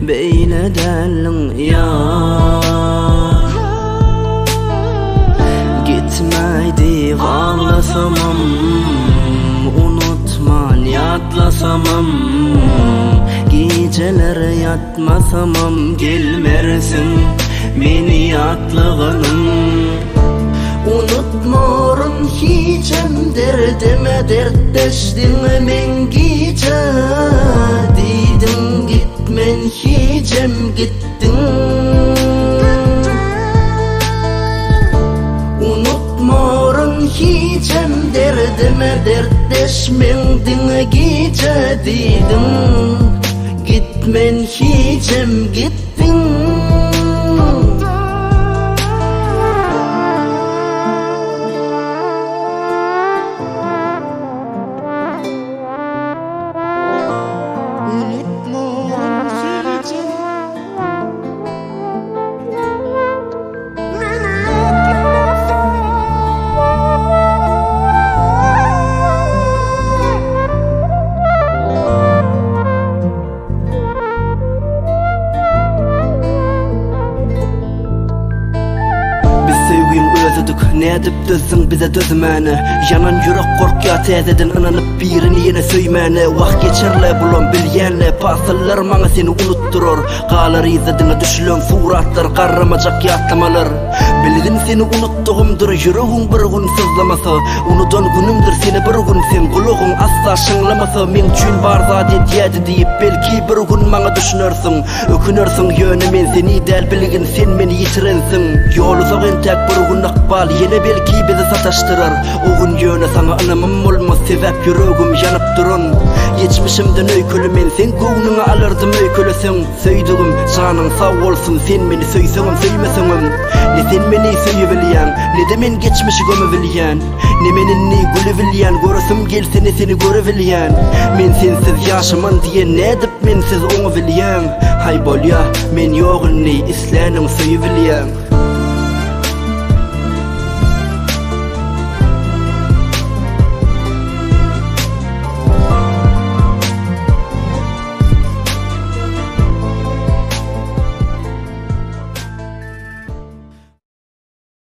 beyle delin ya. Gitmeydi ağlasamam, unutman yatlasamam, geceler yatmasamam, gelmersin meni yatlığının. Unutmurum hiçem derdime dertleştin men gece, dedim gitmen hiçem gittin. Unutmurum hiçem derdime dertleşmendin gece, dedim gitmen hiçem gittin. Ne edip dözsün bize dözmeni, yanan yürek korkuya tezedin ınanıp birini yine söymeni. Vakt geçerle bulun bilyenle, pasıllar mana seni unutturur. Qalar izadına düşülön suratlar, qarramacak yatlamalar. Bildim seni unuttuğumdur, yüreğin bir gün sızlaması. Unudan günümdür seni bir gün, sen kuluğun asla şınlaması. Men üçün var zadet yedi deyip belki bir gün mana düşünürsün. Ökünürsün yönü men seni del bilgin, sen meni yitirensin. Yolu sağın tek bir gün akbal, yine belki bizi sataştırır. O gün yöne sana anamım olmaz, sebep yüreğim yanıp durun. Geçmişimden öykülü men, sen koğnunu alırdım öykülüsün. Söydüğüm canın sağ olsun, sen beni söysünüm söymesinüm. Ne sen beni söyüvilyen, ne de men geçmişi gömüvilyen, ne meninni gülüvilyen, görüsüm gelse ne seni görüvilyen. Men sensiz yaşamın diye ne edip mensiz onu vilyen. Hay bol ya, men yoğun ne islenim söyüvilyen.